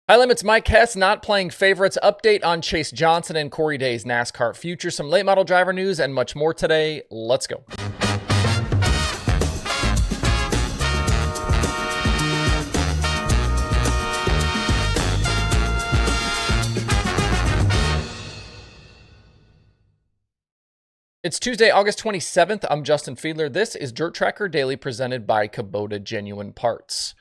High Limits Mike Hess not playing favorites, update on Chase Johnson and Corey Day's NASCAR future, some late model driver news, and much more today. Let's go. It's Tuesday, August 27th. I'm Justin Fiedler. This is DIRTRACKR Daily presented by Kubota Genuine Parts.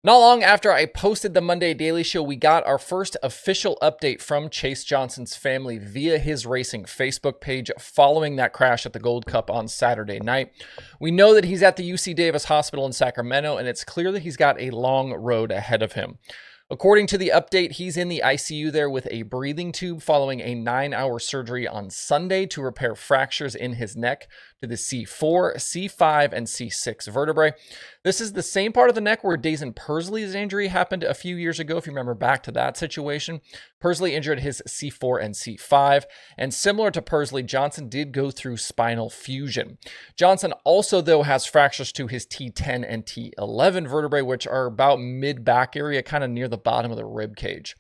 Not long after I posted the Monday Daily Show, we got our first official update from Chase Johnson's family via his racing Facebook page following that crash at the Gold Cup on Saturday night. We know that he's at the UC Davis Hospital in Sacramento, and it's clear that he's got a long road ahead of him. According to the update, he's in the ICU there with a breathing tube following a 9-hour surgery on Sunday to repair fractures in his neck to the C4, C5, and C6 vertebrae. This is the same part of the neck where Daison Pursley's injury happened a few years ago, if you remember back to that situation. Pursley injured his C4 and C5, and similar to Pursley, Johnson did go through spinal fusion. Johnson also, though, has fractures to his T10 and T11 vertebrae, which are about mid-back area, kind of near the bottom of the rib cage.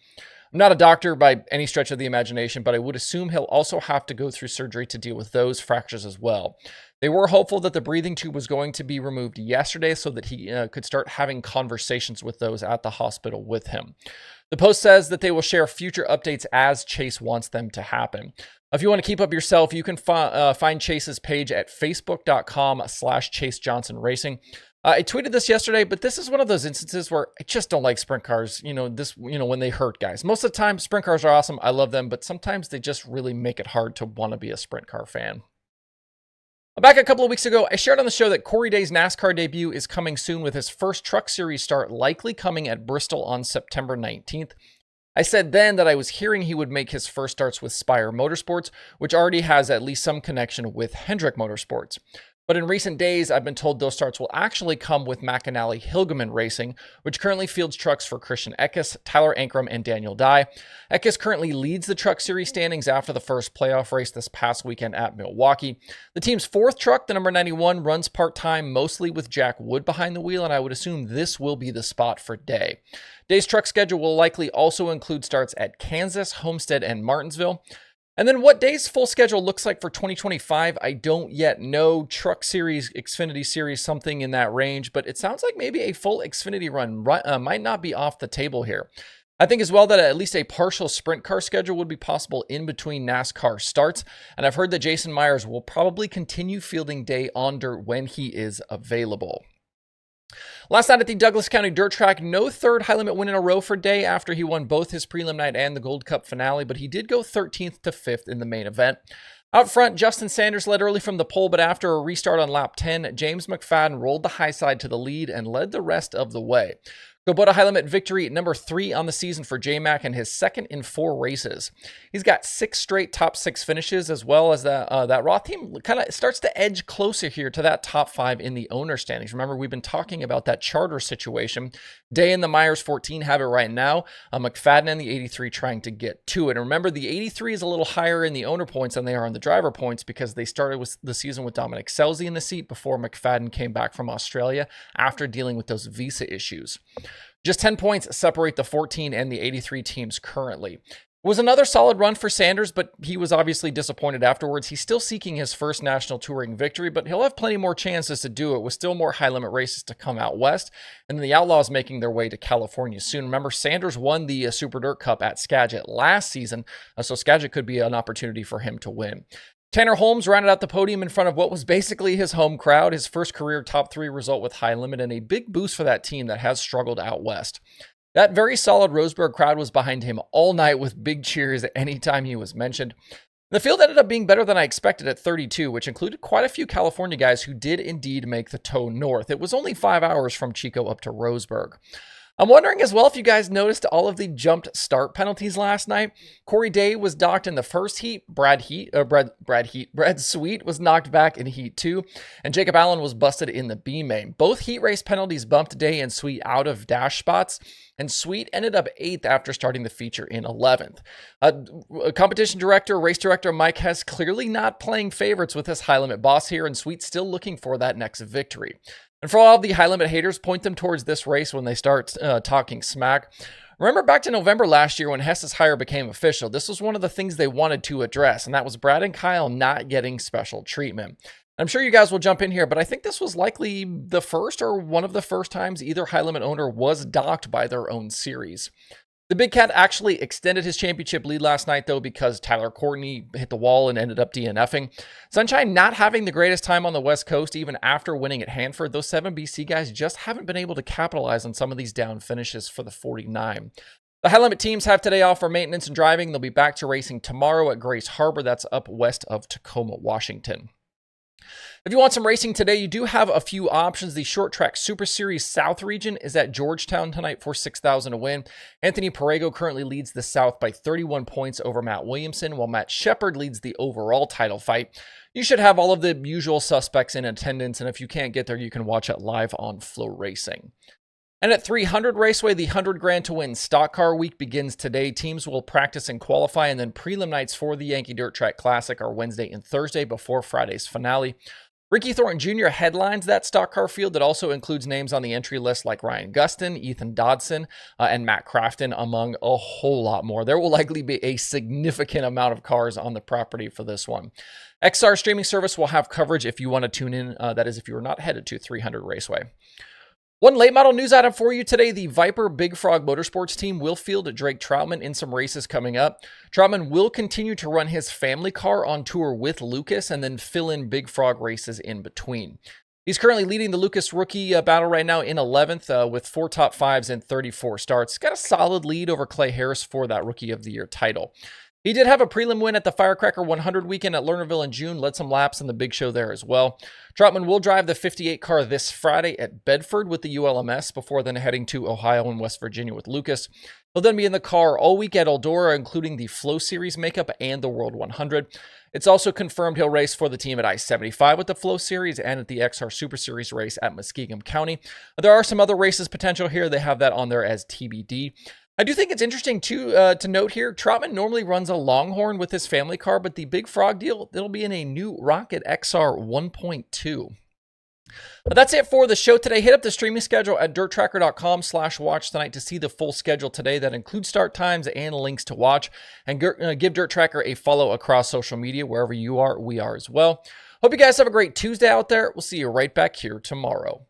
I'm not a doctor by any stretch of the imagination, but I would assume he'll also have to go through surgery to deal with those fractures as well. They were hopeful that the breathing tube was going to be removed yesterday so that he could start having conversations with those at the hospital with him. The Post says that they will share future updates as Chase wants them to happen. If you want to keep up yourself, you can find Chase's page at facebook.com/Chase Johnson Racing. I tweeted this yesterday, but this is one of those instances where I just don't like sprint cars. When they hurt guys. Most of the time, sprint cars are awesome. I love them, but sometimes they just really make it hard to want to be a sprint car fan. Back a couple of weeks ago, I shared on the show that Corey Day's NASCAR debut is coming soon, with his first Truck Series start likely coming at Bristol on September 19th. I said then that I was hearing he would make his first starts with Spire Motorsports, which already has at least some connection with Hendrick Motorsports. But in recent days, I've been told those starts will actually come with McAnally Hilgeman Racing, which currently fields trucks for Christian Eckes, Tyler Ankrum, and Daniel Dye. Eckes currently leads the Truck Series standings after the first playoff race this past weekend at Milwaukee. The team's fourth truck, the number 91, runs part-time, mostly with Jack Wood behind the wheel, and I would assume this will be the spot for Day. Day's truck schedule will likely also include starts at Kansas, Homestead, and Martinsville. And then what Day's full schedule looks like for 2025, I don't yet know. Truck Series, Xfinity Series, something in that range, but it sounds like maybe a full Xfinity run might not be off the table here. I think as well that at least a partial sprint car schedule would be possible in between NASCAR starts, and I've heard that Jason Myers will probably continue fielding Day on dirt when he is available. Last night at the Douglas County Dirt Track, no third high limit win in a row for Day after he won both his prelim night and the Gold Cup finale, but he did go 13th to 5th in the main event. Out front, Justin Sanders led early from the pole, but after a restart on lap 10, James McFadden rolled the high side to the lead and led the rest of the way. Kubota High Limit victory, number 3 on the season for J-Mac, and his second in 4 races. He's got 6 straight top 6 finishes, as well as that Roth team kind of starts to edge closer here to that top 5 in the owner standings. Remember, we've been talking about that charter situation. Day and the Myers 14 have it right now. McFadden and the 83 trying to get to it. And remember, the 83 is a little higher in the owner points than they are in the driver points because they started with the season with Dominic Scelzi in the seat before McFadden came back from Australia after dealing with those visa issues. Just 10 points separate the 14 and the 83 teams currently. It was another solid run for Sanders, but he was obviously disappointed afterwards. He's still seeking his first national touring victory, but he'll have plenty more chances to do it with still more high-limit races to come out west, and then the Outlaws making their way to California soon. Remember, Sanders won the Super Dirt Cup at Skagit last season, so Skagit could be an opportunity for him to win. Tanner Holmes rounded out the podium in front of what was basically his home crowd, his first career top 3 result with high limit, and a big boost for that team that has struggled out west. That very solid Roseburg crowd was behind him all night with big cheers any time he was mentioned. The field ended up being better than I expected at 32, which included quite a few California guys who did indeed make the tow north. It was only 5 hours from Chico up to Roseburg. I'm wondering as well if you guys noticed all of the jumped start penalties last night. Corey Day was docked in the first heat. Brad Sweet was knocked back in heat 2, and Jacob Allen was busted in the B main. Both heat race penalties bumped Day and Sweet out of dash spots, and Sweet ended up 8th after starting the feature in 11th. Competition director, race director Mike Hess clearly not playing favorites with his high limit boss here, and Sweet still looking for that next victory. And for all the high limit haters, point them towards this race when they start talking smack. Remember back to November last year when Hess's hire became official, this was one of the things they wanted to address, and that was Brad and Kyle not getting special treatment. I'm sure you guys will jump in here, but I think this was likely the first or one of the first times either high limit owner was docked by their own series. The Big Cat actually extended his championship lead last night, though, because Tyler Courtney hit the wall and ended up DNFing. Sunshine not having the greatest time on the West Coast, even after winning at Hanford. Those 7 BC guys just haven't been able to capitalize on some of these down finishes for the 49. The high limit teams have today off for maintenance and driving. They'll be back to racing tomorrow at Grace Harbor. That's up west of Tacoma, Washington. If you want some racing today, you do have a few options. The Short Track Super Series South region is at Georgetown tonight for $6,000 to win. Anthony Perego currently leads the South by 31 points over Matt Williamson, while Matt Shepard leads the overall title fight. You should have all of the usual suspects in attendance, and if you can't get there, you can watch it live on Flow Racing. And at 300 Raceway, the 100 grand to win Stock Car Week begins today. Teams will practice and qualify, and then prelim nights for the Yankee Dirt Track Classic are Wednesday and Thursday before Friday's finale. Ricky Thornton Jr. headlines that stock car field that also includes names on the entry list like Ryan Gustin, Ethan Dodson, and Matt Crafton, among a whole lot more. There will likely be a significant amount of cars on the property for this one. XR streaming service will have coverage if you want to tune in. That is if you are not headed to 300 Raceway. One late model news item for you today. The Viper Big Frog Motorsports team will field Drake Troutman in some races coming up. Troutman will continue to run his family car on tour with Lucas and then fill in Big Frog races in between. He's currently leading the Lucas rookie battle right now in 11th with 4 top 5s and 34 starts. Got a solid lead over Clay Harris for that Rookie of the Year title. He did have a prelim win at the Firecracker 100 weekend at Lernerville in June, led some laps in the big show there as well. Troutman will drive the 58 car this Friday at Bedford with the ULMS before then heading to Ohio and West Virginia with Lucas. He'll then be in the car all week at Eldora, including the Flow Series makeup and the World 100. It's also confirmed he'll race for the team at I-75 with the Flow Series and at the XR Super Series race at Muskingum County. There are some other races potential here. They have that on there as TBD. I do think it's interesting, too, to note here, Troutman normally runs a Longhorn with his family car, but the Big Frog deal, it'll be in a new Rocket XR 1.2. But that's it for the show today. Hit up the streaming schedule at DIRTRACKR.com/watch tonight to see the full schedule today. That includes start times and links to watch. And give Dirt Tracker a follow across social media. Wherever you are, we are as well. Hope you guys have a great Tuesday out there. We'll see you right back here tomorrow.